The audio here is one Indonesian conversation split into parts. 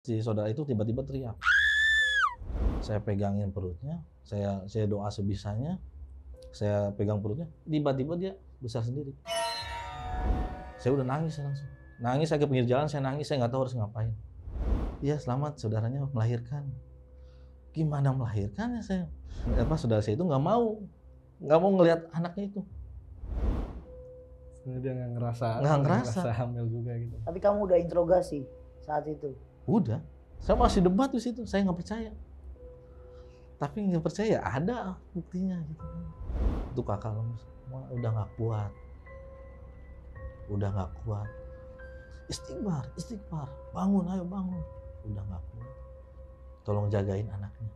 Si saudara itu tiba-tiba teriak. Saya pegangin perutnya, saya doa sebisanya, saya pegang perutnya, tiba-tiba dia besar sendiri. Saya udah nangis langsung. Nangis, saya ke pinggir jalan, saya nangis, saya nggak tahu harus ngapain. Iya, selamat saudaranya melahirkan. Gimana melahirkannya saya? Saudara saya itu nggak mau ngelihat anaknya itu. Sebenarnya dia nggak ngerasa hamil juga gitu. Tapi kamu udah interogasi saat itu? Udah, saya masih debat di situ, saya nggak percaya. Tapi nggak percaya, ada buktinya gitu. Itu kakak lemes, udah nggak kuat. Istighfar, bangun, ayo bangun. Udah nggak kuat, tolong jagain anaknya.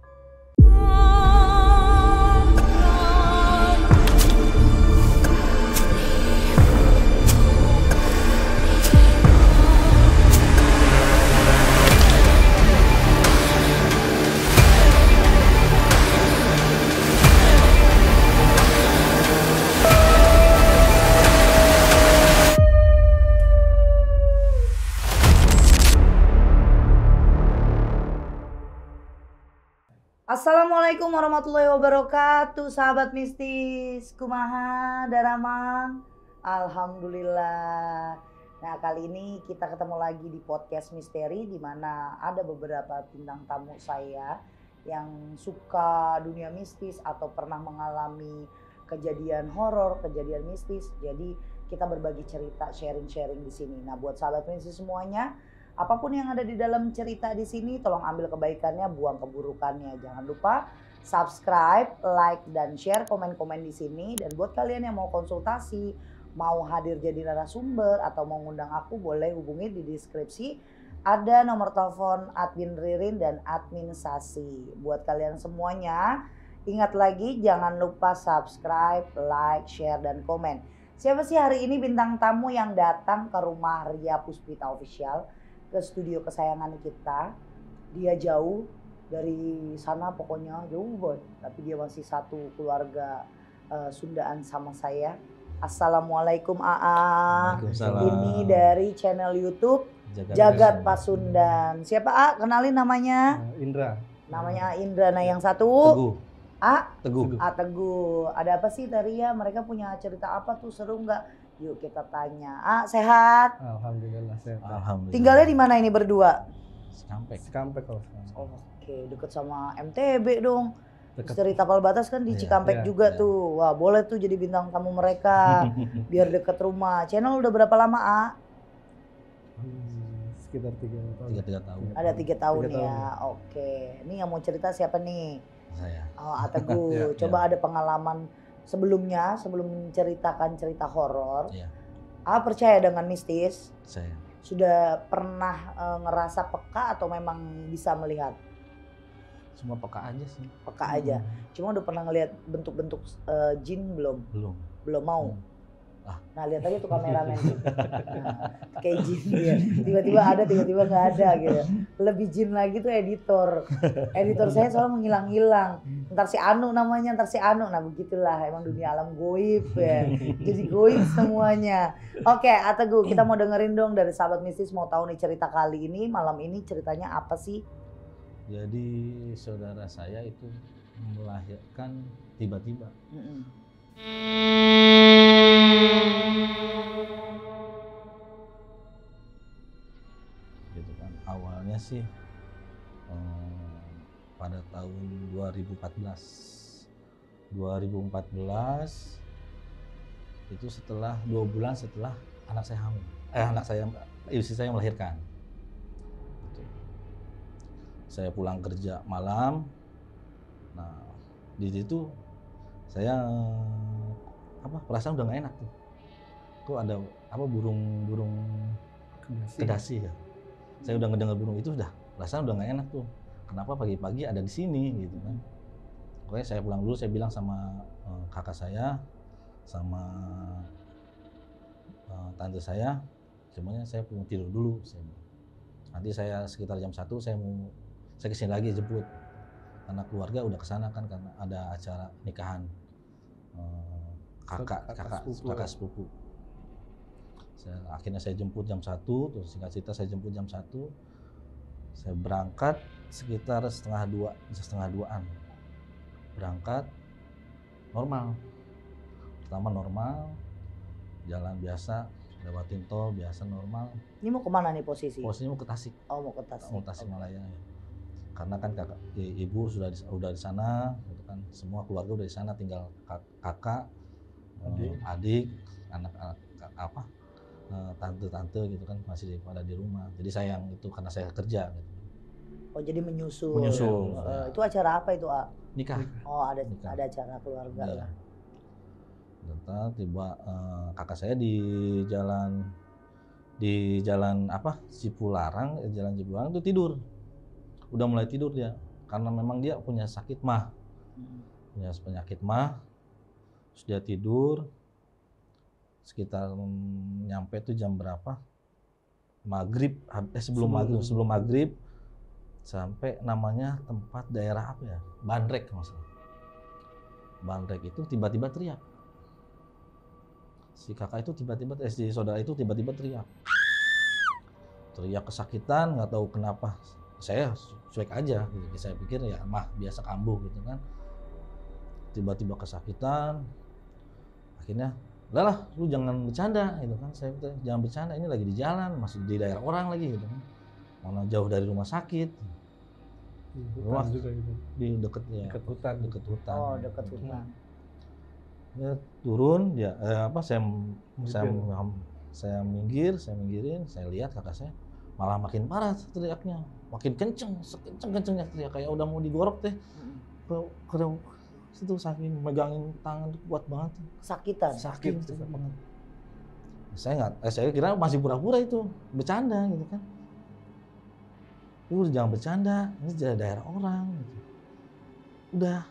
Assalamualaikum warahmatullahi wabarakatuh, sahabat mistis. Kumaha Daramang? Alhamdulillah. Nah, kali ini kita ketemu lagi di podcast misteri, di mana ada beberapa bintang tamu saya yang suka dunia mistis atau pernah mengalami kejadian horor, kejadian mistis. Jadi kita berbagi cerita, sharing-sharing di sini. Nah, buat sahabat mistis semuanya, apapun yang ada di dalam cerita di sini, tolong ambil kebaikannya, buang keburukannya. Jangan lupa subscribe, like, dan share komen-komen di sini. Dan buat kalian yang mau konsultasi, mau hadir jadi narasumber, atau mau ngundang aku, boleh hubungi di deskripsi. Ada nomor telepon admin Ririn dan admin Sasi. Buat kalian semuanya, ingat lagi jangan lupa subscribe, like, share, dan komen. Siapa sih hari ini bintang tamu yang datang ke rumah Ria Puspita Official? Ke studio kesayangan kita. Dia jauh dari sana, pokoknya jauh banget, tapi dia masih satu keluarga Sundaan sama saya. Assalamualaikum AA. Ini dari channel YouTube Jagat Pasundan. Siapa A? Kenalin namanya. Indra. Namanya Indra. Nah, yang satu Teguh. Teguh. Ada apa sih Taria? Mereka punya cerita apa tuh, seru nggak? Yuk kita tanya. Sehat? Alhamdulillah sehat. Alhamdulillah. Tinggalnya di mana ini berdua? Cikampek kalau sekarang. Oke, deket sama MTB dong. Deket. Misteri Tapal Batas kan di Cikampek juga tuh. Wah, boleh tuh jadi bintang tamu mereka. Biar deket rumah. Channel udah berapa lama, A? Sekitar 3 tahun. 3 tahun. Ada 3 tahun 3 tahun ya. Oke. Ini yang mau cerita siapa nih? Saya. Oh, Teguh. Coba ada pengalaman sebelumnya, sebelum menceritakan cerita horor. Iya. Percaya dengan mistis? Saya. Sudah pernah ngerasa peka atau memang bisa melihat? Cuma peka aja sih. Peka aja. Cuma udah pernah ngelihat bentuk-bentuk jin belum? Belum mau. Nah, lihat aja tuh kameramen tuh. Nah, kayak jin dia. Tiba-tiba ada, tiba-tiba nggak ada gitu. Lebih jin lagi tuh editor. Editor saya selalu menghilang-hilang. Ntar si Anu namanya, ntar si Anu. Nah, begitulah emang dunia alam goib ya. Jadi goib semuanya. Oke, Teguh, kita mau dengerin dong dari sahabat mistis, mau tahu nih cerita kali ini, malam ini ceritanya apa sih? Jadi saudara saya itu melahirkan tiba-tiba. Gitu kan. Awalnya sih pada tahun 2014 itu setelah 2 bulan setelah anak saya hamil. Istri saya melahirkan. Gitu. Saya pulang kerja malam. Nah, di situ saya perasaan udah gak enak tuh. Kok ada burung kedasi ya. Saya udah ngedengar burung itu, perasaan udah gak enak tuh. Kenapa pagi-pagi ada di sini gitu kan. Pokoknya saya pulang dulu, saya bilang sama kakak saya sama tante saya, semuanya saya mau tidur dulu. Nanti saya sekitar jam 1 saya kesini lagi jemput. Karena keluarga udah kesana kan, karena ada acara nikahan kakak sepupu. Akhirnya saya jemput jam 1, terus singkat cerita saya jemput jam 1. Saya berangkat sekitar setengah 2an. Berangkat normal. Pertama normal, jalan biasa, lewatin tol biasa normal. Ini mau kemana nih posisi? Posisinya mau ke Tasik. Oh, mau ke Tasik. Mau Tasikmalaya. Karena kan ibu sudah di sana, gitu kan. Semua keluarga udah di sana, tinggal kakak, adik, anak-anak tante-tante gitu kan masih pada di rumah. Jadi sayang itu karena saya kerja gitu. Oh, jadi menyusul. Ya. Itu acara apa itu, A? Nikah. Oh, ada acara keluarga ya. lah. Tiba kakak saya di jalan Cipularang, jalan Cipularang itu tidur. Udah mulai tidur dia karena memang dia punya sakit mah. Punya penyakit mah. Terus dia tidur sekitar nyampe tuh jam berapa? Maghrib, sebelum maghrib sampai namanya tempat daerah apa ya? Bandrek maksudnya. Bandrek itu tiba-tiba teriak. Si kakak itu si saudara itu tiba-tiba teriak kesakitan, nggak tahu kenapa. Saya cuek aja gitu. Saya pikir ya mah biasa kambuh gitu kan. Tiba-tiba kesakitan, akhirnya lah lu jangan bercanda gitu kan. Saya bilang jangan bercanda, ini lagi di jalan, masih di daerah orang lagi gitu kan, mana jauh dari rumah sakit. Rumah juga gitu. Di dekat hutan. Oh, dekat hutan. Ya, turun dia saya minggirin, saya lihat kakak saya malah makin parah teriaknya, makin kencengnya teriak kayak udah mau digorok teh. Ke situ saking megangin tangan kuat banget. Sakit banget. Saya kira masih pura-pura itu bercanda gitu kan. Jangan bercanda, ini daerah orang gitu. Udah.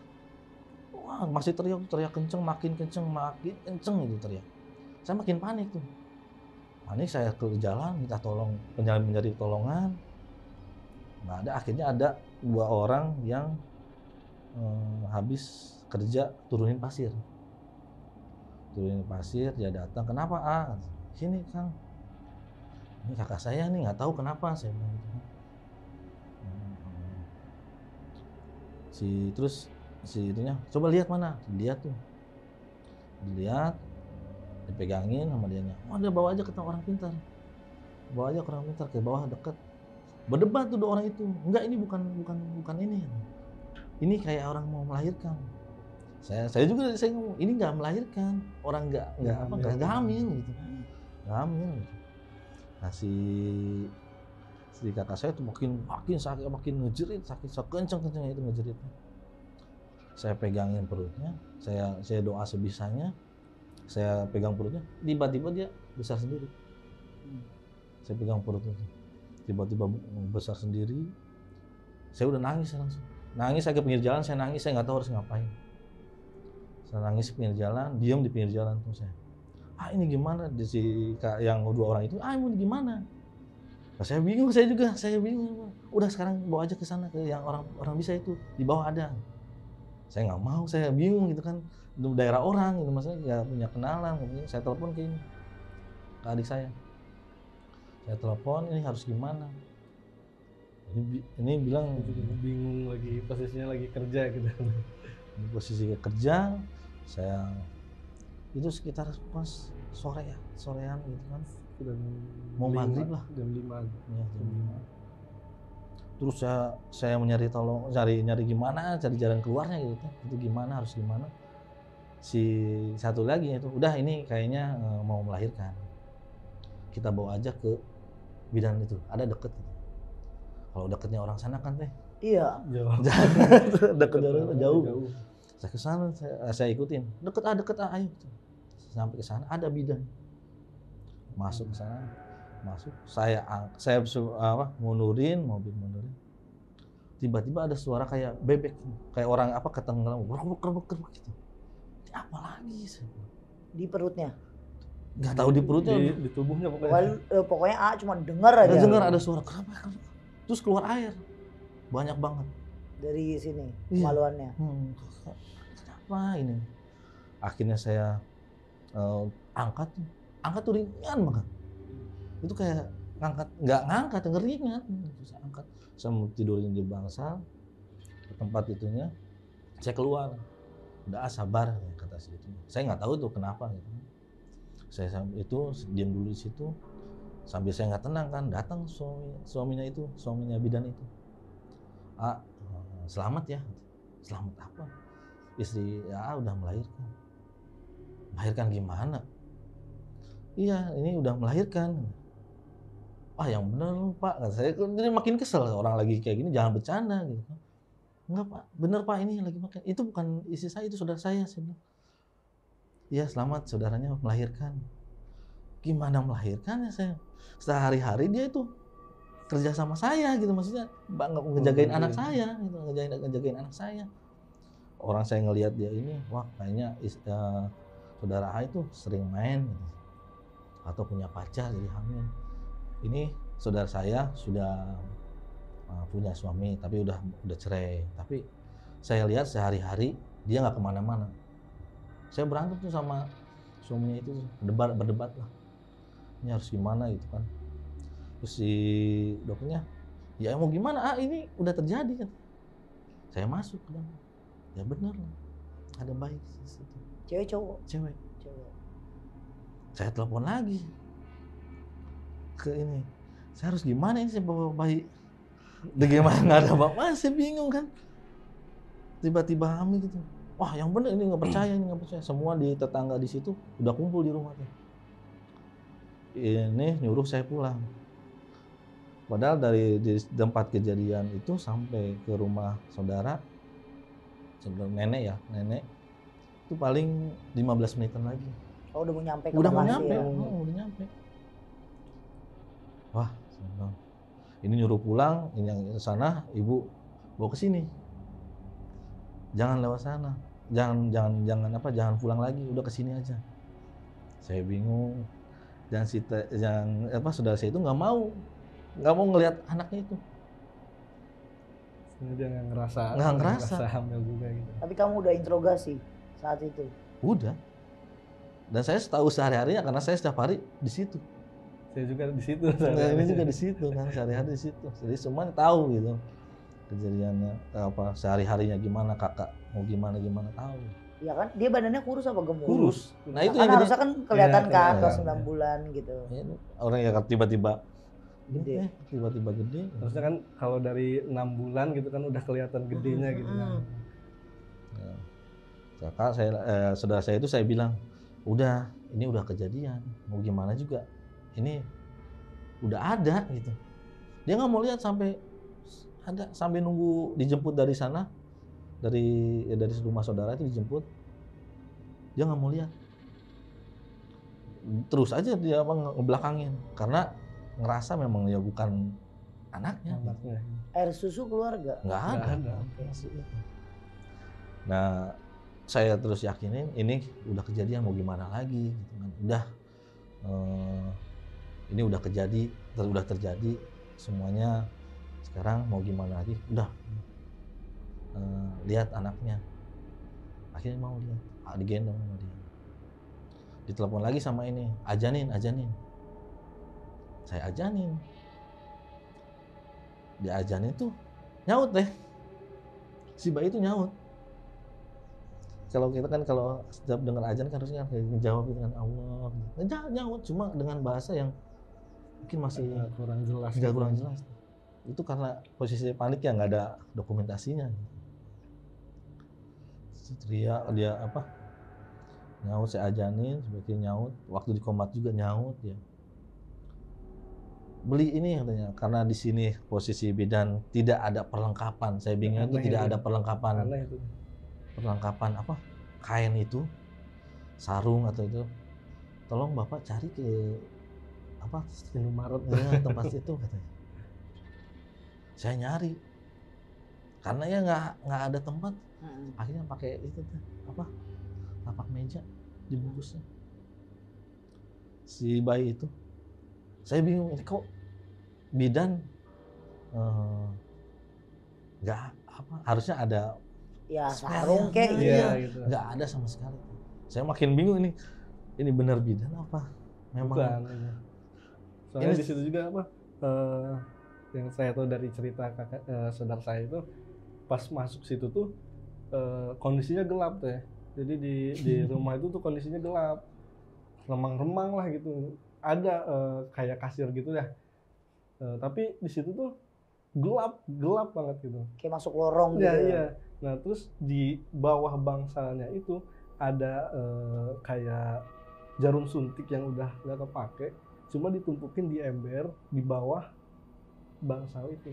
Wah, masih teriak kenceng, makin kenceng gitu teriak. Saya makin panik tuh. Panik, saya ke jalan minta tolong, mencari tolongan. Nggak ada, akhirnya ada 2 orang yang habis kerja turunin pasir. Dia datang, kenapa sini Kang, ini kakak saya nih nggak tahu kenapa, saya bilang gitu. Terus si itunya, coba lihat mana, dilihat, dipegangin sama dianya. Oh, dia bawa aja ke orang pintar, ke bawah dekat. Berdebat tuh 2 orang itu, enggak ini bukan ini kayak orang mau melahirkan. Saya juga ngomong, ini nggak melahirkan, orang nggak hamil gitu. Nah si kakak saya tuh makin sakit, makin ngejerit, sakit kenceng-kencengnya itu ngejeritnya. Saya pegangin perutnya, saya doa sebisanya, saya pegang perutnya, tiba-tiba dia besar sendiri. Saya pegang perutnya, tiba-tiba besar sendiri. Saya udah nangis langsung. Saya ke pinggir jalan, saya nangis, saya nggak tahu harus ngapain. Saya nangis di pinggir jalan, diam di pinggir jalan tuh saya. Ini gimana? Yang 2 orang itu, ini gimana? Nah, saya bingung. Udah sekarang bawa aja ke sana, ke yang orang bisa itu, di bawah ada. Saya nggak mau, saya bingung gitu kan, daerah orang gitu, maksudnya nggak punya kenalan. Saya telepon ke adik saya. Saya telepon, ini harus gimana? Ini bilang bingung lagi, posisinya lagi kerja gitu. Ini posisi kerja, saya itu sekitar pas sorean gitu kan. Mau maghrib lah. Jam 5. Ya, jam 5. Terus saya mencari nyari gimana, cari jalan keluarnya gitu. Itu harus gimana. Si satu lagi itu, udah ini kayaknya mau melahirkan. Kita bawa aja ke bidan itu, ada deket gitu. Kalau deketnya orang sana kan teh. Iya. Deket jauh. Saya ke sana, saya ikutin. Deket ayo. Sampai ke sana ada bidan. Masuk ke sana. Saya mundurin. Tiba-tiba ada suara kayak bebek, kayak orang ketenggelam, kerbuk gitu. Ini apa lagi? Di perutnya? Nggak tahu di perutnya, di tubuhnya pokoknya A cuma dengar aja. Dengar ada suara kerbuk. Terus keluar air, banyak banget. Dari sini, kemaluannya. Kenapa ini? Akhirnya saya angkat tuh ringan banget. Itu kayak nggak ngangkat, ngeringat, susah angkat. Saya mau tidurin di bangsal, ke tempat itunya, saya keluar, udah sabar kata si itu. Saya nggak tahu tuh kenapa gitu. Saya itu diam dulu di situ, sambil saya nggak tenang kan, datang suaminya bidan itu. Selamat ya, selamat apa? Istri ya udah melahirkan. Melahirkan gimana? Iya, ini udah melahirkan. Yang bener Pak, kata saya. Jadi makin kesel, orang lagi kayak gini jangan bercanda gitu. Enggak Pak, bener Pak, ini lagi makan. Itu bukan istri saya, itu saudara saya bilang. Iya selamat, saudaranya melahirkan. Gimana melahirkannya saya? Sehari-hari dia itu kerja sama saya gitu, maksudnya ngejagain anak saya gitu, ngejagain anak saya. Orang saya ngelihat dia ini, wah kayaknya saudara A itu sering main gitu. Atau punya pacar jadi hamil. Ini saudara saya sudah punya suami tapi udah cerai. Tapi saya lihat sehari-hari dia nggak kemana-mana. Saya berantem tuh sama suaminya itu, berdebat lah. Ini harus gimana gitu kan. Terus si dokternya, ya mau gimana? Ini udah terjadi kan. Saya masuk ke dalam. Ya benar lah. Ada bayi di situ. Cewek cowok? Cewek. Saya telepon lagi ke ini, saya harus gimana ini saya bawa bayi, bagaimana nggak ada bapak, saya bingung kan, tiba-tiba hamil gitu. Wah yang bener ini nggak percaya, semua di tetangga di situ udah kumpul di rumah tuh. Ini nyuruh saya pulang, padahal dari tempat kejadian itu sampai ke rumah saudara nenek itu paling 15 menitan lagi. Udah mau nyampe ke udah lokasi ya? Udah nyampe. Wah, ini nyuruh pulang, ini yang sana, ibu bawa ke sini. Jangan lewat sana, jangan pulang lagi, udah ke sini aja. Saya bingung. Dan saudara saya itu nggak mau ngelihat anaknya itu. Dia nggak ngerasa hamil juga gitu. Tapi kamu udah interogasi saat itu? Udah. Dan saya tahu sehari-harinya karena saya setiap hari di situ. Saya juga di situ. Ini juga di situ kan, sehari-hari di situ. Jadi semuanya tahu gitu kejadiannya, sehari-harinya gimana, kakak mau gimana tahu. Ya kan, dia badannya kurus apa gemuk? Kurus. Nah itu kan yang harusnya kan kelihatan ya, kan, ya, 9 bulan gitu. Ya, orang yang tiba-tiba Gede. gede. Harusnya kan kalau dari 6 bulan gitu kan udah kelihatan gedenya gitu kan. Ya. Kakak saudara saya itu saya bilang, udah ini udah kejadian, mau gimana juga ini udah ada gitu. Dia nggak mau lihat sampai nunggu dijemput dari sana, dari rumah saudara itu dijemput, dia nggak mau lihat, terus aja dia ngebelakangin karena ngerasa memang ya bukan anaknya. Air susu keluarga? Nggak ada. Nah saya terus yakinin ini udah kejadian, mau gimana lagi gitu kan. Udah ini udah terjadi semuanya, sekarang mau gimana lagi, udah lihat anaknya. Akhirnya mau lihat, digendong sama dia, ditelepon lagi sama ini, ajanin. Saya ajanin, diajanin tuh nyaut deh, si bayi itu nyaut. Kalau kita kan kalau setiap dengar ajan kan harusnya ngejawab dengan Allah. Nyaut cuma dengan bahasa yang mungkin masih kurang jelas. Itu karena posisi panik ya, nggak ada dokumentasinya. Teriak dia nyaut, saya ajanin sebagai nyaut. Waktu di komat juga nyaut ya. Beli ini katanya, karena di sini posisi bidan tidak ada perlengkapan. Saya bingung itu tidak ada perlengkapan. Aneh itu. Perlengkapan kain itu, sarung atau itu, tolong bapak cari ke Indomaret tempat itu katanya. Saya nyari karena ya nggak ada tempat. Akhirnya pakai itu tapak meja dibungkusnya si bayi itu. Saya bingung, ini kok bidan nggak harusnya ada ya sarung kayak gitu. Nggak ada sama sekali. Saya makin bingung ini benar bidan apa memang. Bukan. Soalnya Ini- di situ juga apa yang saya tahu dari cerita saudara saya itu pas masuk situ tuh kondisinya gelap tuh ya. Jadi di rumah itu tuh kondisinya gelap, remang-remang lah gitu. Ada kayak kasir gitu ya. Tapi di situ tuh gelap banget gitu. Kayak masuk lorong Iya, gitu. iya. Nah, terus di bawah bangsalnya itu ada kayak jarum suntik yang udah nggak kepake, cuma ditumpukin di ember di bawah bangsal itu.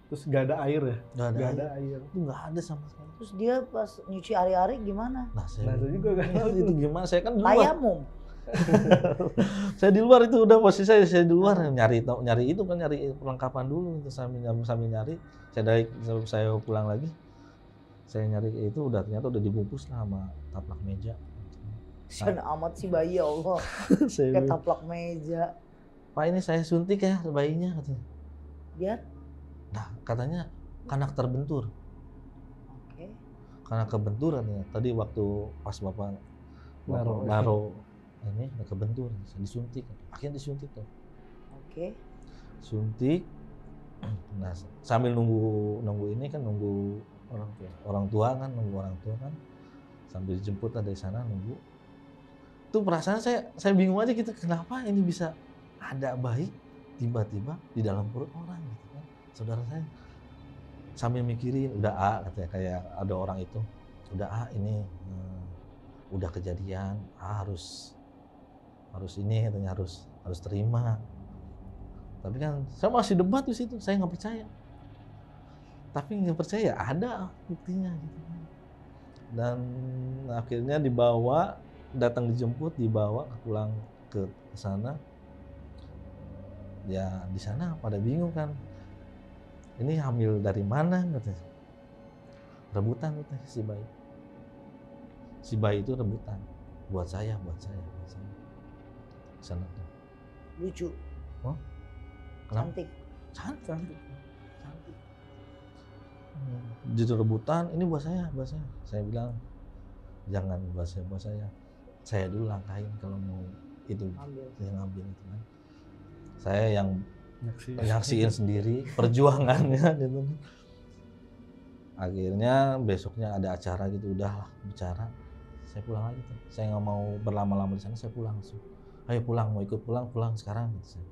Terus nggak ada air ya, Nggak ada nggak air. ada air. Itu nggak ada sama sekali. Terus dia pas nyuci ari-ari gimana? Nah, Nah, saya juga nggak tahu itu tuh. gimana? Saya kan di luar. Tayamum. Saya di luar itu udah posisi saya di luar nyari itu kan nyari perlengkapan dulu itu sambil nyari. Saya pulang lagi. Saya nyari itu ternyata udah dibungkus lah sama taplak meja. Kasian amat sih bayi, ya Allah. Saya Kayak bilang, taplak meja. Pak ini saya suntik ya bayinya katanya. Biar? Nah katanya karena terbentur. Oke. Karena kebenturan ya. Tadi waktu pas bapak naruh ini kebentur, disuntik. Akhirnya disuntik tuh. Oke. Suntik. Nah sambil nunggu ini kan nunggu orang tua kan sambil dijemput lah dari sana nunggu. Itu perasaan saya bingung aja gitu, kenapa ini bisa ada bayi tiba-tiba di dalam perut orang gitu kan. Saudara saya sambil mikirin, udah katanya kayak ada orang itu, udah ini udah kejadian, harus ini katanya harus terima. Tapi kan saya masih debat di situ, saya nggak percaya. Tapi nggak percaya ada buktinya gitu kan. Dan akhirnya datang dijemput, dibawa pulang ke sana. Ya di sana pada bingung kan. Ini hamil dari mana katanya. Rebutan katanya si bayi. Si bayi itu rebutan buat saya. Sana tuh. Lucu. Oh? Kenapa? Cantik. Cantik. Jadi rebutan, ini buat saya. Saya bilang jangan buat saya. Saya dulu langkahin kalau mau itu yang ngambil itu kan. Saya yang nyaksiin sendiri perjuangannya gitu. Akhirnya besoknya ada acara gitu, udahlah bicara. Saya pulang lagi tuh. Saya nggak mau berlama-lama di sana, saya pulang langsung. Ayo pulang, mau ikut pulang sekarang gitu.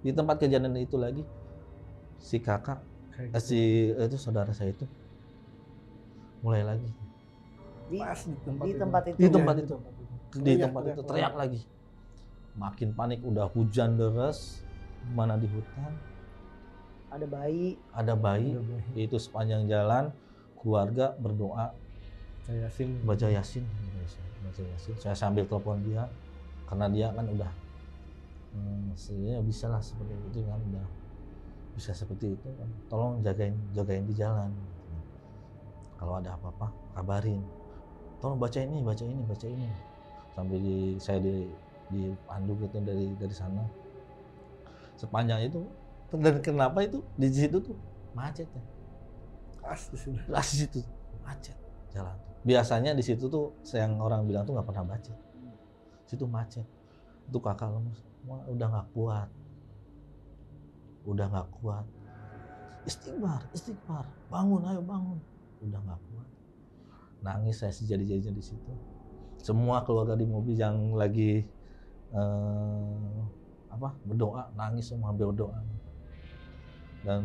Di tempat kejadian itu lagi si kakak itu saudara saya itu mulai lagi Di Di tempat itu. di tempat itu teriak lagi, makin panik, udah hujan deras, mana di hutan Ada bayi. itu sepanjang jalan keluarga berdoa baca yasin. Saya sambil telepon dia karena dia kan udah sebenarnya bisa lah seperti itu kan, udah bisa seperti itu kan, tolong jagain di jalan, kalau ada apa-apa kabarin, tolong baca ini sampai saya dipandu gitu dari sana sepanjang itu. Dan kenapa itu di situ tuh macet ya, di situ macet jalan. Biasanya di situ tuh yang orang bilang tuh nggak pernah macet, situ macet. Itu kakak lemes, udah nggak kuat, istighfar, bangun, ayo bangun, udah nggak kuat, nangis saya sejadi-jadinya di situ. Semua keluarga di mobil yang lagi berdoa, nangis semua berdoa. Dan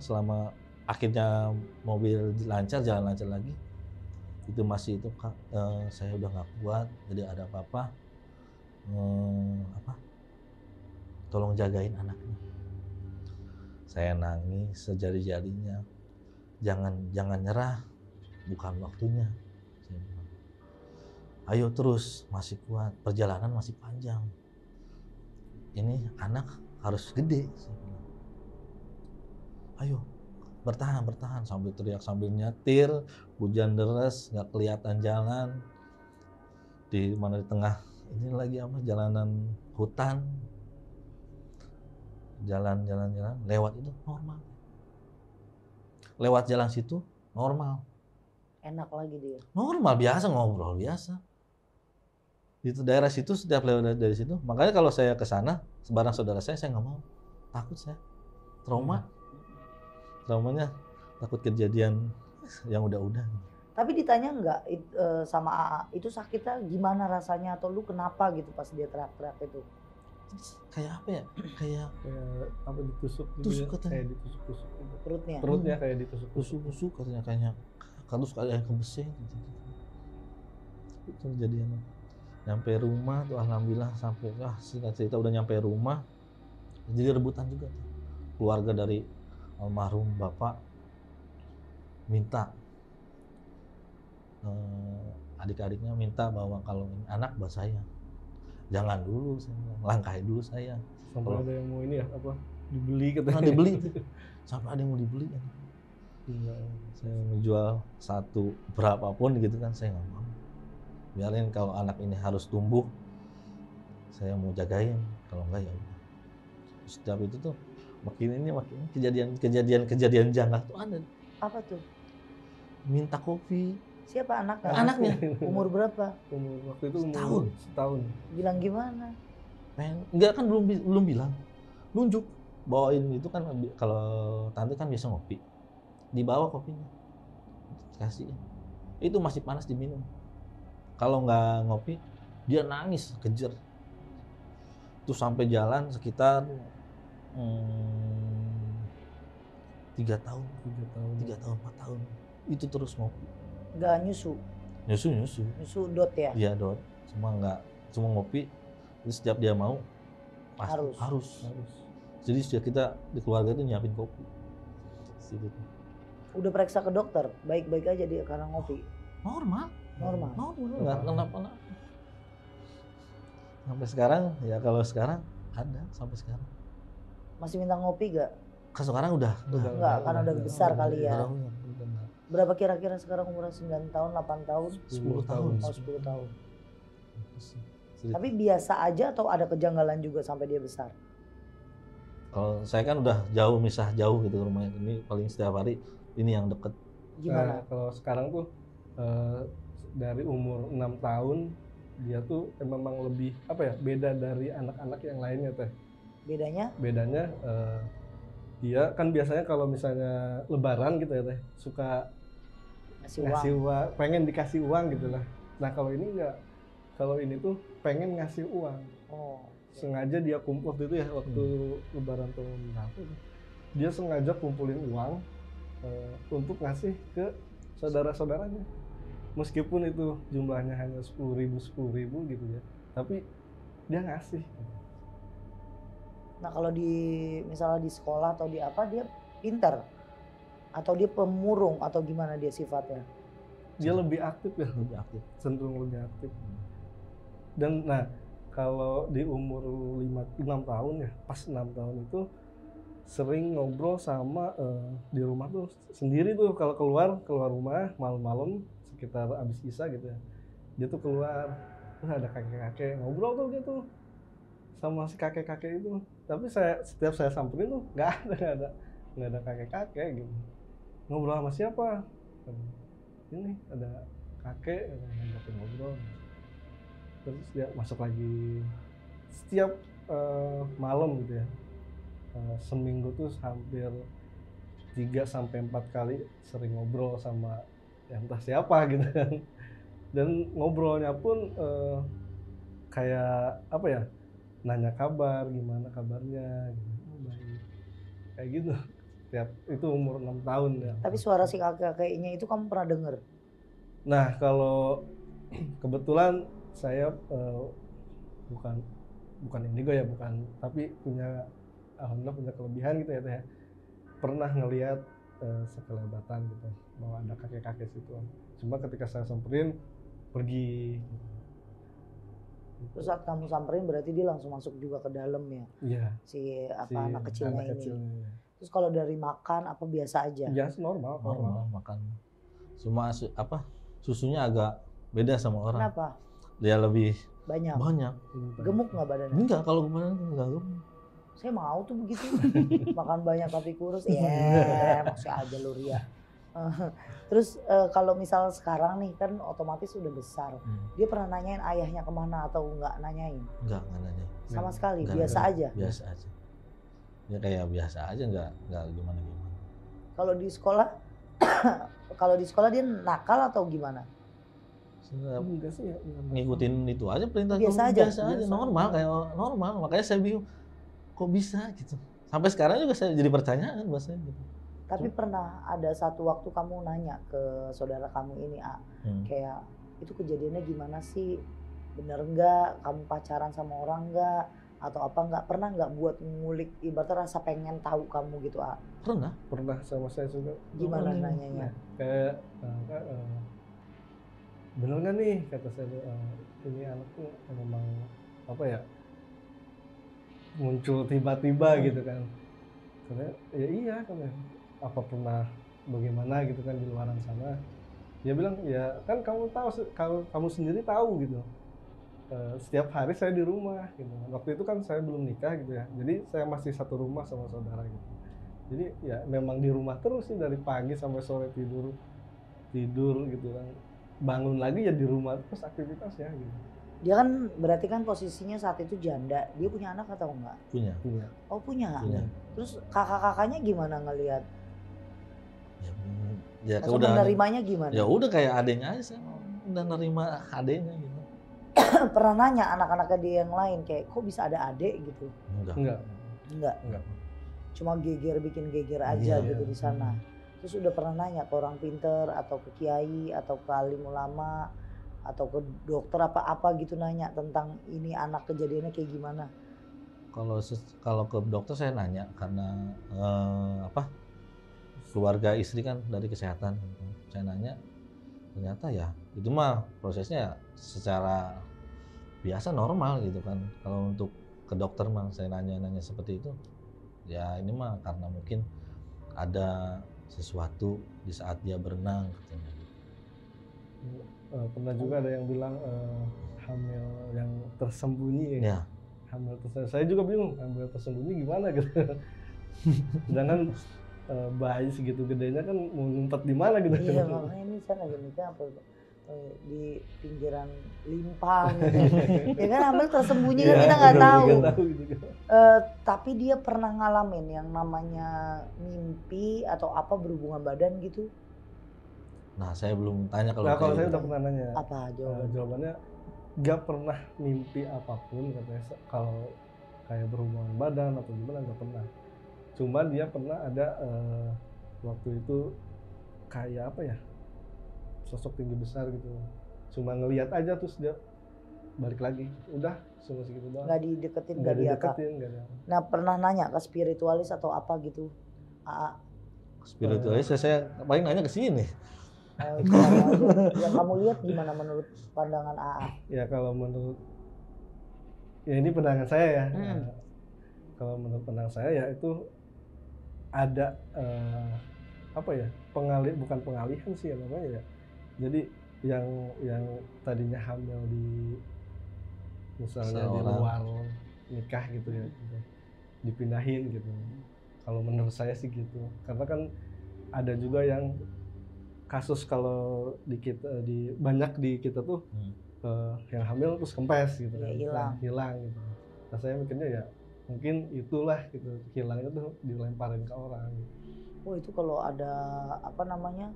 selama akhirnya mobil jalan lancar lagi, itu masih itu saya udah nggak kuat, jadi ada apa-apa tolong jagain anaknya. Saya nangis sejadi-jadinya, jangan nyerah, bukan waktunya. Saya bilang, ayo terus, masih kuat, perjalanan masih panjang, ini anak harus gede. Saya bilang, ayo bertahan, sambil teriak sambil nyetir, hujan deras, nggak kelihatan jalan, di tengah ini lagi jalanan hutan, jalan lewat itu normal, lewat jalan situ normal, Enak lagi dia. normal biasa, ngobrol biasa. Di daerah situ setiap lewat dari situ, makanya kalau saya ke sana sebarang saudara saya nggak mau, takut saya, traumanya takut kejadian yang udah-udah. Tapi ditanya nggak sama AA, itu sakitnya gimana rasanya atau lu kenapa gitu pas dia teriak-teriak itu? Kayak apa ya? Kayak apa ditusuk gitu tusuk ya? katanya. Kayak ditusuk-tusuk gitu. Perutnya Kayak ditusuk-tusuk. Tusuk-tusuk katanya, kayaknya terus kayak kebesin gitu. Itu kejadiannya. Nyampe rumah tuh alhamdulillah sampai singkat cerita udah nyampe rumah jadi rebutan juga tuh. Keluarga dari almarhum bapak minta adik-adiknya minta bahwa kalau ini anak buat saya jangan dulu, saya bilang, langkahi dulu saya. Sampai ada yang mau ini ya apa dibeli katanya. Nah, dibeli sampai ada yang mau dibeli kan. Saya menjual satu berapapun gitu kan saya nggak mau. Biarin kalau anak ini harus tumbuh, saya mau jagain. Kalau enggak ya udah. Setiap itu tuh makin kejadian janggal tuh ada. Apa tuh? Minta kopi. Siapa anaknya? Anaknya. Umur berapa? Waktu itu setahun. Bilang gimana? Enggak kan belum bilang. Nunjuk bawain itu kan kalau tante kan biasa ngopi. Dibawa kopinya. Kasih. Itu masih panas diminum. Kalau nggak ngopi, dia nangis, kejer. Itu sampai jalan sekitar 3 tahun, 4 tahun. Itu terus ngopi. Nggak nyusu? Nyusu. Nyusu dot ya? Iya dot. Cuma ngopi. Jadi setiap dia mau, harus. Jadi setiap kita di keluarga itu nyiapin kopi. Situ. Udah periksa ke dokter, baik-baik aja dia karena ngopi? Normal. Nggak kenapa-napa. Sampai sekarang, ya kalau sekarang ada sampai sekarang. Masih minta ngopi gak? Sekarang udah. Enggak, karena udah besar kali ya. Udah. Berapa kira-kira sekarang umurnya? 9 tahun, 8 tahun? 10 tahun. Oh 10 tahun. Tapi biasa aja atau ada kejanggalan juga sampai dia besar? Kalau saya kan udah misah jauh gitu rumahnya. Ini paling setiap hari ini yang deket. Gimana? Kalau sekarang tuh dari umur 6 tahun dia tuh memang lebih beda dari anak-anak yang lainnya teh. Bedanya dia kan biasanya kalau misalnya lebaran gitu ya teh suka ngasih uang, pengen dikasih uang gitu lah. Nah kalau ini enggak, kalau ini tuh pengen ngasih uang. Sengaja dia kumpul waktu itu ya, waktu lebaran tahun berapa, dia sengaja kumpulin uang untuk ngasih ke saudara-saudaranya. Meskipun itu jumlahnya hanya 10.000 gitu ya, tapi dia ngasih. Nah kalau misalnya di sekolah atau di apa, dia pintar? Atau dia pemurung atau gimana dia sifatnya? Dia lebih aktif ya, cenderung lebih aktif. Dan nah kalau di umur 6 tahun ya, pas 6 tahun itu sering ngobrol sama di rumah tuh sendiri tuh, kalau keluar rumah malam-malam sekitar abis isya gitu ya, dia tuh keluar, ada kakek-kakek ngobrol tuh gitu sama si kakek-kakek itu. Tapi setiap saya samperin tuh nggak ada kakek-kakek gitu. Ngobrol sama siapa? Ini ada kakek ngajakin ngobrol. Terus dia masuk lagi setiap malam gitu ya. Seminggu tuh hampir 3-4 kali sering ngobrol sama entah siapa gitu kan. Dan ngobrolnya pun kayak nanya kabar, gimana kabarnya gitu. Baik. Kayak gitu. Itu umur 6 tahun ya. Tapi suara si kakek-kakeknya itu kamu pernah dengar? Nah kalau kebetulan saya bukan indigo ya, tapi alhamdulillah punya kelebihan gitu ya teh. Pernah ngelihat sekelebatan gitu bahwa ada kakek-kakek situ. Cuma ketika saya samperin pergi. Terus saat kamu samperin berarti dia langsung masuk juga ke dalam ya? Iya. Si anak kecilnya ini. Kecilnya. Terus kalau dari makan apa biasa aja? Biasa normal makan. Cuma susunya agak beda sama orang. Kenapa? Dia lebih banyak. Gemuk nggak badannya? Enggak, kalau badannya enggak gemuk. Saya mau tuh begitu. Makan banyak tapi kurus. Ya, masih aja lu Ria. Terus kalau misal sekarang nih kan otomatis udah besar. Dia pernah nanyain ayahnya kemana atau nggak nanyain? Enggak nanya. Sama sekali, Nggak biasa nanya. aja. Biasa aja. Ya kayak biasa aja, nggak gimana-gimana. Kalau di sekolah, kalau di sekolah dia nakal atau gimana? Enggak sih ya. Ngikutin itu aja perintah Biasa guru, aja? biasa aja, normal kayak normal. Makanya saya bingung, kok bisa gitu. Sampai sekarang juga saya jadi pertanyaan bahasanya gitu. Tapi pernah ada satu waktu kamu nanya ke saudara kamu ini, kayak itu kejadiannya gimana sih? Bener nggak? Kamu pacaran sama orang nggak? Atau apa nggak? Pernah nggak buat ngulik ibaratnya rasa pengen tahu kamu gitu, Pernah sama saya juga. Gimana nanyanya? Kayak bener nggak nih kata saya, ini anak tuh memang apa ya, muncul tiba-tiba gitu kan. Karena ya iya kan, apa pernah bagaimana gitu kan di luaran sana. Dia bilang ya kan kamu tahu, kamu sendiri tahu gitu. Setiap hari saya di rumah gitu. Waktu itu kan saya belum nikah gitu ya. Jadi saya masih satu rumah sama saudara gitu. Jadi ya memang di rumah terus sih dari pagi sampai sore tidur gitu kan. Bangun lagi ya di rumah terus aktivitasnya gitu. Dia kan berarti kan posisinya saat itu janda. Dia punya anak atau enggak? Punya. Oh punya. Punya. Terus kakak-kakaknya gimana ngelihat? Ya Maksudnya menerimanya gimana? Ya udah kayak adenya aja, saya udah nerima adenya gitu. Pernah nanya anak-anaknya dia yang lain kayak kok bisa ada adik gitu? Enggak. Cuma bikin geger aja gitu di sana. Terus udah pernah nanya ke orang pinter atau ke kiai atau ke alim ulama atau ke dokter apa gitu nanya tentang ini anak kejadiannya kayak gimana? Kalau ke dokter saya nanya karena keluarga istri kan dari kesehatan. Saya nanya, ternyata ya itu mah prosesnya secara biasa normal gitu kan. Kalau untuk ke dokter mah saya nanya seperti itu, ya ini mah karena mungkin ada sesuatu di saat dia berenang katanya. Pernah juga ada yang bilang hamil yang tersembunyi ya. Hamil tersembunyi. Saya juga bingung hamil tersembunyi gimana gitu. Sedangkan bayi segitu gedenya kan mau ngumpet di mana gitu. Iya makanya ini saya lagi nikah apa di pinggiran limpang gitu. Ya kan hamil tersembunyi kan kita nggak tahu. Gitu. Tapi dia pernah ngalamin yang namanya mimpi atau apa berhubungan badan gitu? Nah saya belum tanya kalau kalau saya udah pernah nanya. Apa jawabannya? Gak pernah mimpi apapun katanya, kalau kayak berhubungan badan atau gimana gak pernah. Cuma dia pernah ada waktu itu kayak apa ya, sosok tinggi besar gitu. Cuma ngelihat aja terus dia balik lagi. Udah cuma segitu doang. Gak dideketin, gak dideketin. Nah pernah nanya ke spiritualis atau apa gitu? Spiritualis saya paling nanya ke sini. Yang kamu lihat gimana menurut pandangan AA? Ya kalau menurut, ya ini pandangan saya ya. Kalau menurut pandangan saya ya itu ada apa ya, bukan pengalihan sih ya namanya ya. Jadi yang tadinya hamil di misalnya di luar nikah gitu ya, dipindahin gitu. Kalau menurut saya sih gitu. Karena kan ada juga yang kasus kalau banyak di kita tuh yang hamil terus kempes gitu kan, hilang gitu. Nah saya mikirnya ya mungkin itulah gitu, hilangnya tuh dilemparin ke orang. Oh itu kalau ada apa namanya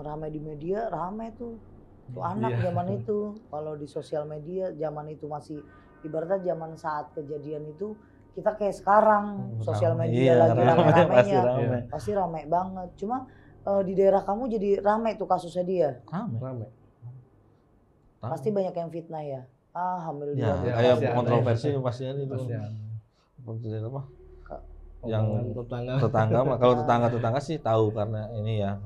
ramai di media, ramai tuh anak zaman itu. Kalau di sosial media zaman itu masih ibaratnya zaman saat kejadian itu kita kayak sekarang sosial media lagi rame-ramenya, pasti ramai banget. Cuma di daerah kamu jadi ramai tuh kasusnya dia. Ramai. Pasti banyak yang fitnah ya. Hamil dia. Kayak kontroversi pasti itu. Apa? Yang tetangga mah kalau tetangga sih tahu karena ini ya.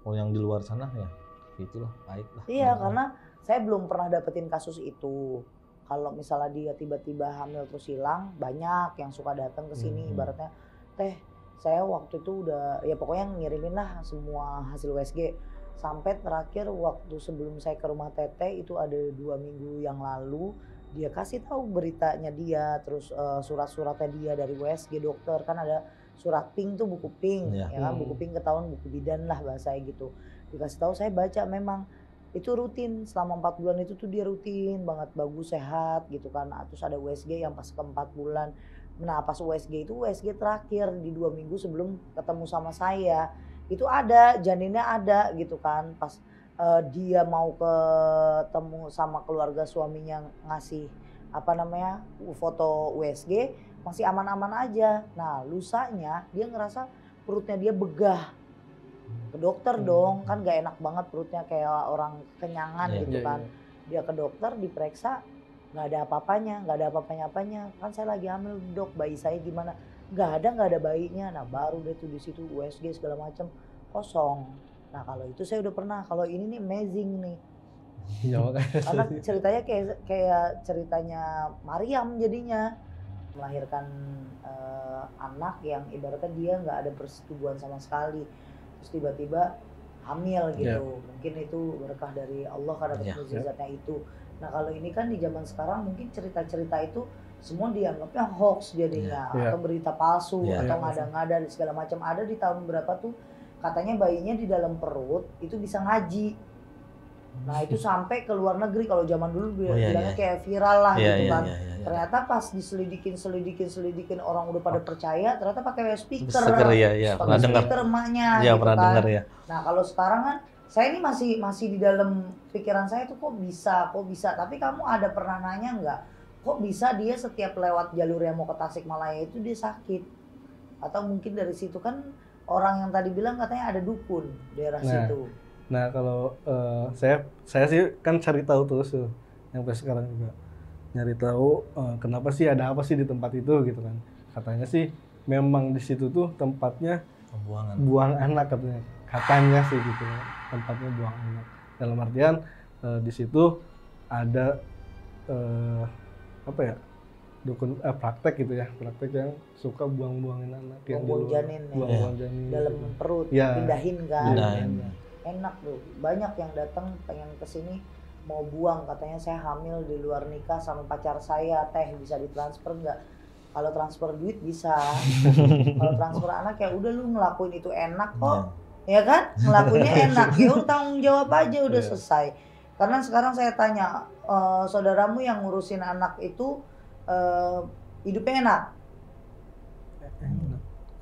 Kalau yang di luar sana ya itulah pahit lah. Iya karena saya belum pernah dapetin kasus itu. Kalau misalnya dia tiba-tiba hamil terus hilang, banyak yang suka datang ke sini ibaratnya teh saya waktu itu udah ya pokoknya ngirimin lah semua hasil USG. Sampai terakhir waktu sebelum saya ke rumah Teteh itu ada 2 minggu yang lalu dia kasih tahu beritanya dia, terus surat-suratnya dia dari USG dokter kan ada surat pink tuh buku pink, Iya. ya kan, buku pink ketahuan buku bidan lah bahasanya gitu. Dikasih tahu saya baca memang itu rutin selama 4 bulan itu tuh dia rutin banget bagus sehat gitu kan. Nah, terus ada USG yang pas ke 4 bulan. Nah pas USG itu USG terakhir di 2 minggu sebelum ketemu sama saya itu ada janinnya ada gitu kan pas dia mau ketemu sama keluarga suaminya ngasih apa namanya foto USG masih aman-aman aja. Nah lusanya dia ngerasa perutnya dia begah ke dokter dong kan gak enak banget perutnya kayak orang kenyangan Iya. gitu Iya, kan. iya. Dia ke dokter diperiksa nggak ada apa-apanya, nggak ada apa-apanya. Kan saya lagi hamil dok, bayi saya gimana? Nggak ada bayinya. Nah baru deh tuh di situ USG segala macam kosong. Nah kalau itu saya udah pernah. Kalau ini nih amazing nih. Iya, makanya Karena ceritanya kayak ceritanya Maryam jadinya melahirkan anak yang ibaratnya dia nggak ada persetubuhan sama sekali. Terus tiba-tiba hamil gitu. Mungkin itu berkah dari Allah karena mukjizatnya itu. Nah kalau ini kan di zaman sekarang mungkin cerita-cerita itu semua dianggapnya hoax jadinya atau berita palsu atau ngada-ngada segala macam. Ada di tahun berapa tuh katanya bayinya di dalam perut itu bisa ngaji. Nah itu sampai ke luar negeri kalau zaman dulu bilangnya kayak viral lah gitu kan. Ternyata pas diselidikin orang udah pada percaya ternyata pakai speaker. Pernah dengar. Speaker emaknya Iya, gitu pernah kan. dengar ya. Nah kalau sekarang kan saya ini masih di dalam pikiran saya tuh kok bisa, tapi kamu ada pernah nanya nggak kok bisa dia setiap lewat jalur yang mau ke Tasikmalaya itu dia sakit atau mungkin dari situ kan orang yang tadi bilang katanya ada dukun daerah situ. Nah kalau saya sih kan cari tahu terus tuh yang sampai sekarang juga nyari tahu kenapa sih ada apa sih di tempat itu gitu kan. Katanya sih memang di situ tuh tempatnya buang anak katanya sih gitu tempatnya buang anak dalam artian di situ ada apa ya dukun praktek gitu ya praktek yang suka buang-buangin anak yang buang janin buang janin dalam gitu. perut pindahin kan enak tuh banyak yang datang pengen kesini mau buang katanya saya hamil di luar nikah sama pacar saya bisa ditransfer nggak. Kalau transfer duit bisa, kalau transfer anak ya udah lu ngelakuin itu enak kok, ya kan? Ngelakuinnya enak, ya udah tanggung jawab aja udah selesai. Karena sekarang saya tanya, saudaramu yang ngurusin anak itu hidupnya enak?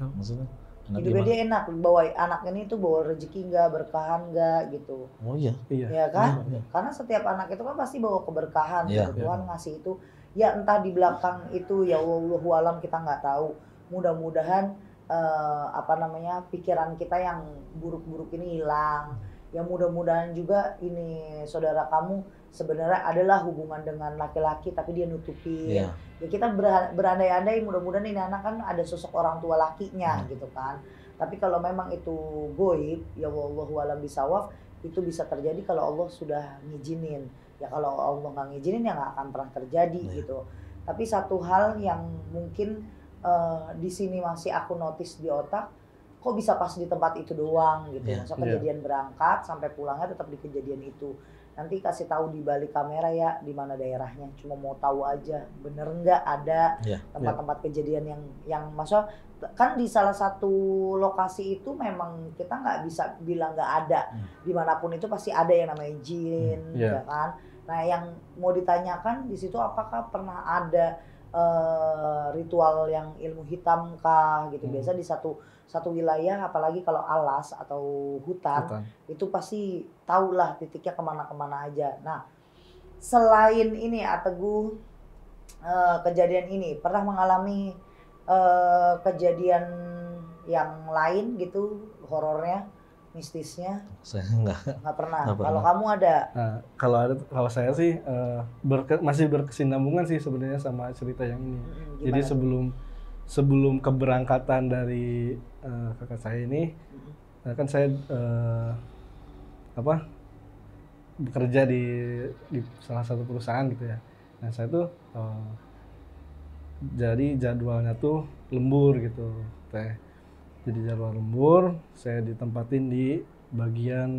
Maksudnya? Hidupnya dia enak, bawa anak ini tuh bawa rezeki nggak, berkahan nggak gitu. Oh iya. Ya kan? Karena setiap anak itu kan pasti bawa keberkahan, Tuhan ngasih itu. Ya entah di belakang itu ya Allahu alam kita nggak tahu. Mudah-mudahan pikiran kita yang buruk-buruk ini hilang. Ya mudah-mudahan juga ini saudara kamu sebenarnya adalah hubungan dengan laki-laki tapi dia nutupin. Ya kita berandai-andai mudah-mudahan ini anak kan ada sosok orang tua lakinya gitu kan. Tapi kalau memang itu goib ya Allahu alam bisawab itu bisa terjadi kalau Allah sudah ngizinin. Ya kalau Allah nggak ngizinin ya nggak akan pernah terjadi gitu. Tapi satu hal yang mungkin di sini masih aku notice di otak, kok bisa pas di tempat itu doang gitu. Masa kejadian berangkat sampai pulangnya tetap di kejadian itu. Nanti kasih tahu di balik kamera ya di mana daerahnya. Cuma mau tahu aja bener nggak ada tempat-tempat kejadian yang masa kan di salah satu lokasi itu memang kita nggak bisa bilang nggak ada. Dimanapun itu pasti ada yang namanya jin, ya kan. Nah yang mau ditanyakan di situ apakah pernah ada ritual yang ilmu hitam kah gitu. Biasa di satu wilayah apalagi kalau alas atau hutan itu pasti tahulah titiknya kemana-kemana aja. Nah selain ini Teguh kejadian ini pernah mengalami kejadian yang lain gitu horornya mistisnya? Saya nggak pernah. Kalau kamu ada? Nah, kalau saya sih masih berkesinambungan sih sebenarnya sama cerita yang ini. Jadi sebelum keberangkatan dari kakak saya ini, kan saya bekerja di salah satu perusahaan gitu ya. Nah saya tuh jadi jadwalnya tuh lembur gitu, teh. Jadi jadwal lembur, saya ditempatin di bagian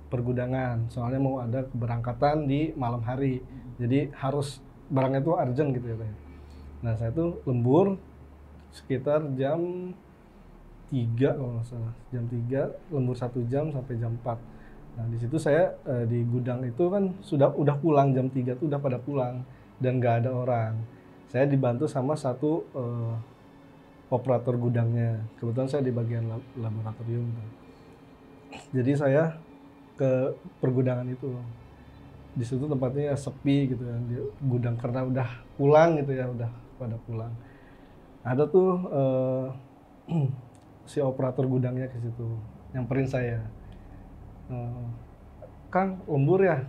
pergudangan. Soalnya mau ada keberangkatan di malam hari, jadi harus barangnya tuh urgent gitu ya teh. Nah saya tuh lembur sekitar jam 3 kalau nggak salah, jam 3 lembur 1 jam sampai jam 4. Nah di situ saya di gudang itu kan udah pulang jam 3 tuh udah pada pulang dan nggak ada orang. Saya dibantu sama satu operator gudangnya. Kebetulan saya di bagian laboratorium. Jadi saya ke pergudangan itu. Di situ tempatnya sepi gitu kan, di gudang karena udah pulang gitu ya, udah pada pulang. Ada tuh si operator gudangnya ke situ, nyamperin saya. Kang, lembur ya?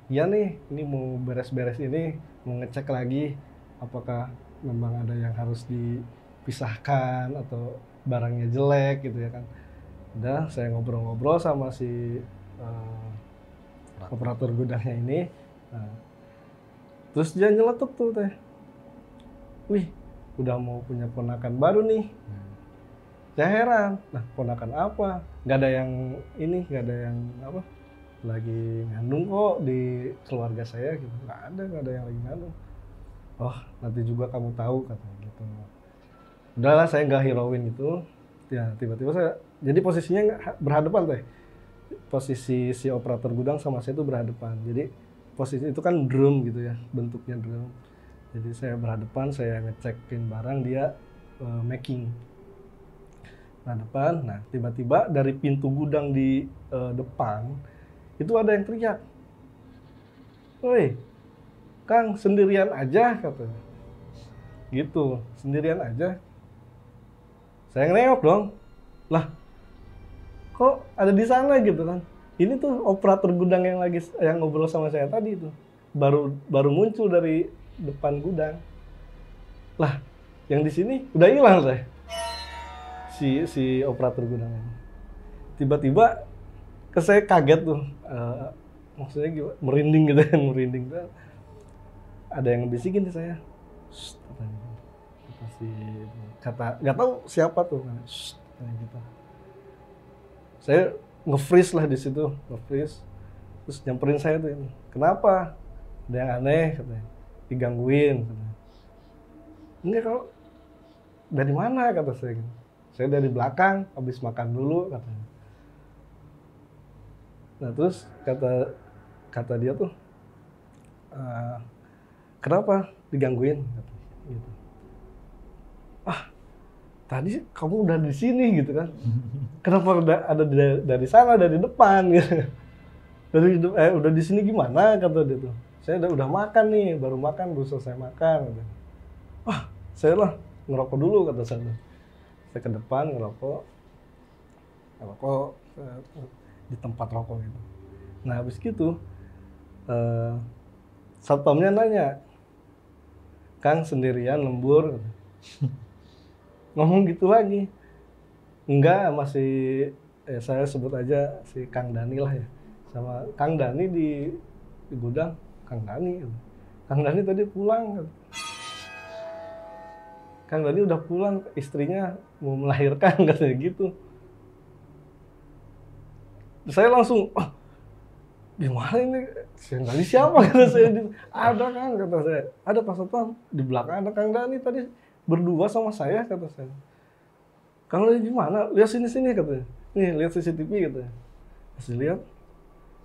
Iya nih, ini mau beres-beres ini, mau ngecek lagi apakah memang ada yang harus dipisahkan atau barangnya jelek gitu ya kan. Udah, saya ngobrol-ngobrol sama si operator gudangnya ini. Nah, terus dia nyeletuk tuh teh. Wih, udah mau punya ponakan baru nih. Saya heran, nah ponakan apa? Nggak ada yang ini, nggak ada yang apa? Lagi ngandung kok di keluarga saya gitu. Nggak ada yang lagi ngandung. Oh, nanti juga kamu tahu katanya gitu. Udahlah, saya nggak hirauin gitu. Ya tiba-tiba saya, jadi posisinya berhadapan teh. Posisi si operator gudang sama saya itu berhadapan. Jadi posisi itu kan drum gitu ya, bentuknya drum. Jadi saya berhadapan, saya ngecekin barang, dia making. Berhadapan, nah tiba-tiba dari pintu gudang di depan, itu ada yang teriak. Woi, Kang, sendirian aja katanya. Gitu, sendirian aja. Saya nengok dong. Lah, kok ada di sana gitu kan? Ini tuh operator gudang yang ngobrol sama saya tadi itu. Baru muncul dari depan gudang. Lah, yang di sini udah hilang saya. Si operator gudang ini. Tiba-tiba saya kaget tuh. Maksudnya gimana? Merinding gitu kan, merinding. Ada yang ngebisikin di saya. Kata nggak tahu siapa tuh. Gitu. Saya nge-freeze lah di situ, nge-freeze. Terus nyamperin saya tuh, kenapa? Ada yang aneh katanya, digangguin. Katanya. Enggak, kalau dari mana kata saya. Saya dari belakang, habis makan dulu katanya. Nah terus kata dia tuh, kenapa digangguin? Katanya, gitu. Tadi kamu udah di sini gitu kan, kenapa udah ada dari sana, dari depan gitu, udah di sini gimana kata dia tuh, saya udah makan nih, baru selesai makan. Gitu. Saya lah ngerokok dulu kata saya ke depan ngerokok di tempat rokok gitu. Nah habis gitu satpamnya nanya, Kang sendirian lembur? Ngomong gitu lagi. Enggak, masih saya sebut aja si Kang Dani lah ya. Sama Kang Dani di gudang, Kang Dani. Kang Dani tadi pulang. Kang Dani udah pulang, istrinya mau melahirkan katanya gitu. Saya langsung, gimana ini? Kang Dani siapa? Kata saya. Ada Kang, kata saya. Ada Pak Satpam, di belakang ada Kang Dani tadi. Berdua sama saya kata saya. Kang Dani gimana? Lihat sini katanya. Nih lihat CCTV katanya. Masih lihat.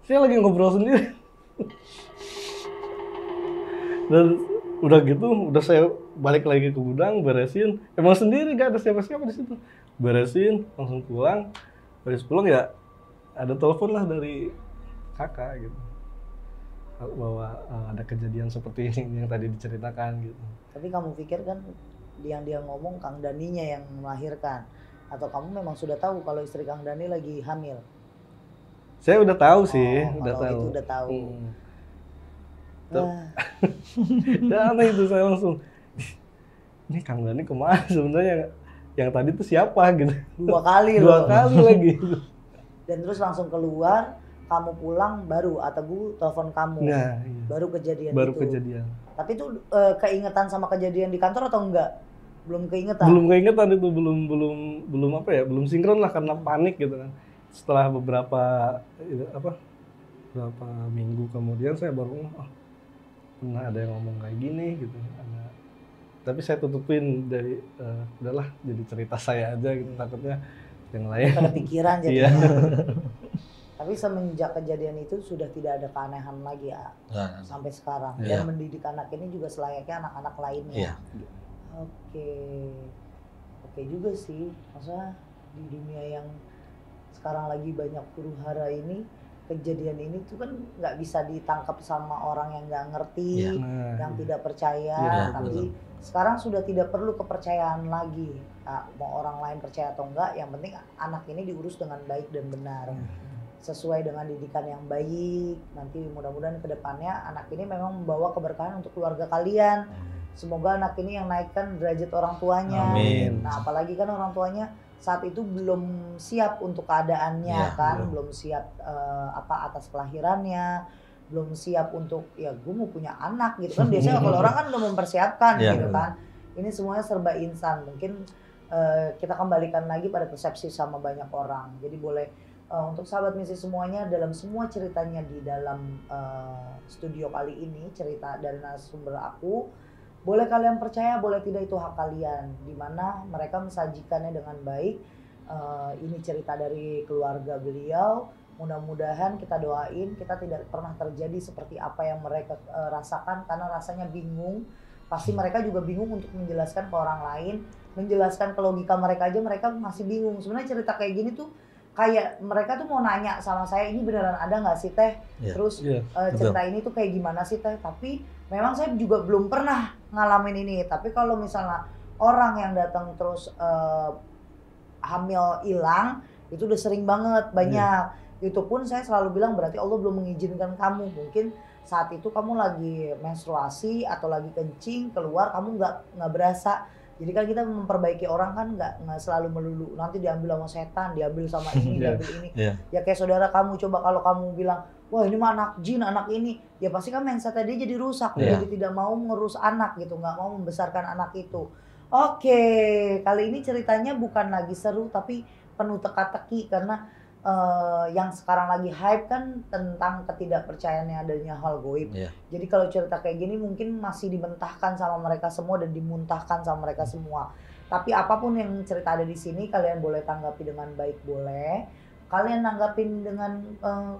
Saya lagi ngobrol sendiri. Dan udah gitu, udah saya balik lagi ke gudang, beresin. Emang sendiri gak ada siapa-siapa di situ. Beresin, langsung pulang. Habis pulang ya ada telepon lah dari kakak gitu. Bahwa ada kejadian seperti ini yang tadi diceritakan gitu. Tapi kamu pikir kan yang dia ngomong Kang Daninya yang melahirkan, atau kamu memang sudah tahu kalau istri Kang Dani lagi hamil? Saya udah tahu sih, udah tahu. Itu udah tahu. Dan aneh itu, saya langsung, ini Kang Dani kemana sebenarnya? Yang tadi tuh siapa gitu? 2 kali loh. 2 kali lagi. Dan terus langsung keluar, kamu pulang baru atau Bu telepon kamu? Nah, iya. Baru kejadian baru itu. Kejadian. Tapi itu keingetan sama kejadian di kantor atau enggak? Belum keingetan? Belum keingetan itu, belum apa ya, belum sinkron lah karena panik gitu kan. Setelah beberapa minggu kemudian saya baru pernah ada yang ngomong kayak gini gitu. Tapi saya tutupin dari udahlah jadi cerita saya aja gitu, takutnya yang lain. Ada pikiran jadi. Iya. Tapi semenjak kejadian itu sudah tidak ada keanehan lagi ya Nah, sampai sekarang. Iya. Dan mendidik anak ini juga selayaknya anak-anak lainnya. Iya. Oke, oke juga sih. Masa di dunia yang sekarang lagi banyak huru-hara ini, kejadian ini tuh kan nggak bisa ditangkap sama orang yang nggak ngerti, Iya. Nah, yang tidak percaya. Iya, Tapi sekarang sudah tidak perlu kepercayaan lagi. Nah, mau orang lain percaya atau enggak, yang penting anak ini diurus dengan baik dan benar. Sesuai dengan didikan yang baik. Nanti mudah-mudahan ke depannya anak ini memang membawa keberkahan untuk keluarga kalian. Semoga anak ini yang naikkan derajat orang tuanya. Amin. Nah, apalagi kan orang tuanya saat itu belum siap untuk keadaannya Iya, kan, belum siap atas kelahirannya, belum siap untuk ya gue mau punya anak gitu kan. Biasanya kalau orang kan udah mempersiapkan Iya, gitu kan. Ini semuanya serba instan. Mungkin kita kembalikan lagi pada persepsi sama banyak orang. Jadi boleh untuk sahabat misi semuanya, dalam semua ceritanya di dalam studio kali ini, cerita dari narasumber aku, boleh kalian percaya, boleh tidak, itu hak kalian. Dimana mereka mensajikannya dengan baik. Ini cerita dari keluarga beliau. Mudah-mudahan kita doain kita tidak pernah terjadi seperti apa yang mereka rasakan, karena rasanya bingung. Pasti mereka juga bingung untuk menjelaskan ke orang lain, menjelaskan ke logika mereka aja mereka masih bingung. Sebenarnya cerita kayak gini tuh kayak mereka tuh mau nanya sama saya, ini beneran ada nggak sih teh? Iya. Terus Iya, cerita ini tuh kayak gimana sih teh? Tapi memang saya juga belum pernah ngalamin ini. Tapi kalau misalnya orang yang datang terus hamil hilang, itu udah sering banget, banyak. Itu pun saya selalu bilang berarti Allah belum mengizinkan kamu. Mungkin saat itu kamu lagi menstruasi atau lagi kencing keluar, kamu nggak berasa. Jadi kan kita memperbaiki orang kan nggak selalu melulu nanti diambil sama setan, diambil sama ini, diambil ini. Iya. Ya kayak saudara kamu, coba kalau kamu bilang, wah ini mah anak jin, anak ini, ya pasti kan mindset dia jadi rusak, Iya. jadi tidak mau ngurus anak gitu, nggak mau membesarkan anak itu. Oke, kali ini ceritanya bukan lagi seru tapi penuh teka-teki karena yang sekarang lagi hype kan tentang ketidakpercayaan adanya hal goib. Iya. Jadi kalau cerita kayak gini mungkin masih dimentahkan sama mereka semua dan dimuntahkan sama mereka semua. Tapi apapun yang cerita ada di sini, kalian boleh tanggapi dengan baik, boleh. Kalian nanggapin dengan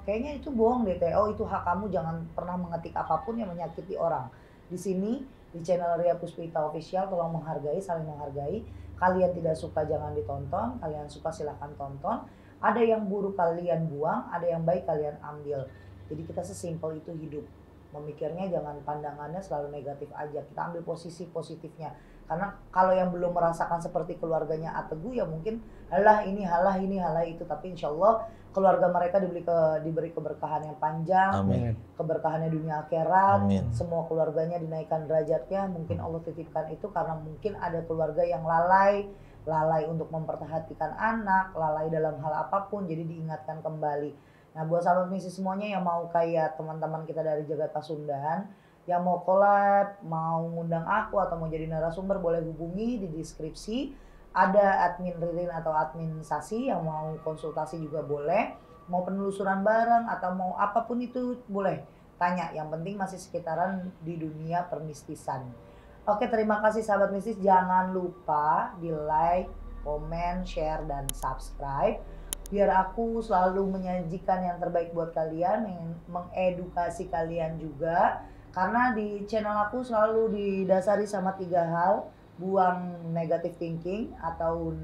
kayaknya itu bohong deh, Teh. Oh itu hak kamu, jangan pernah mengetik apapun yang menyakiti orang. Di sini di channel Ria Puspita Official, tolong menghargai, saling menghargai. Kalian tidak suka jangan ditonton, kalian suka silahkan tonton. Ada yang buruk kalian buang, ada yang baik kalian ambil. Jadi kita sesimpel itu hidup. Memikirnya jangan pandangannya selalu negatif aja. Kita ambil posisi positifnya. Karena kalau yang belum merasakan seperti keluarganya Ategu ya mungkin halah ini, halah ini, halah itu. Tapi insya Allah keluarga mereka diberi keberkahan yang panjang. Amin. Keberkahannya dunia akhirat. Amin. Semua keluarganya dinaikkan derajatnya. Mungkin Allah titipkan itu karena mungkin ada keluarga yang lalai untuk memperhatikan anak, lalai dalam hal apapun, jadi diingatkan kembali. Nah buat sahabat misi semuanya yang mau kayak teman-teman kita dari Jagat Pasundan, yang mau collab, mau ngundang aku atau mau jadi narasumber, boleh hubungi di deskripsi. Ada admin Ririn atau admin Sasi yang mau konsultasi juga boleh, mau penelusuran bareng atau mau apapun itu boleh tanya. Yang penting masih sekitaran di dunia permistisan. Oke, terima kasih sahabat mistis. Jangan lupa di like, komen, share, dan subscribe. Biar aku selalu menyajikan yang terbaik buat kalian, mengedukasi kalian juga. Karena di channel aku selalu didasari sama 3 hal. Buang negative thinking atau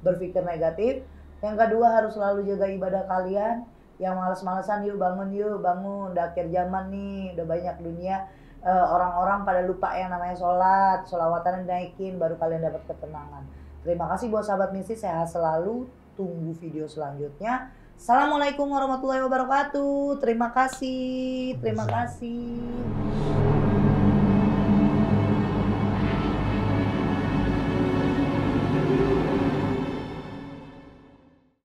berpikir negatif. Yang kedua harus selalu jaga ibadah kalian. Yang malas-malasan yuk bangun, udah akhir zaman nih, udah banyak dunia. Orang-orang pada lupa yang namanya sholat, sholawatan dinaikin, baru kalian dapat ketenangan. Terima kasih buat sahabat misi, sehat selalu, tunggu video selanjutnya. Assalamualaikum warahmatullahi wabarakatuh. Terima kasih.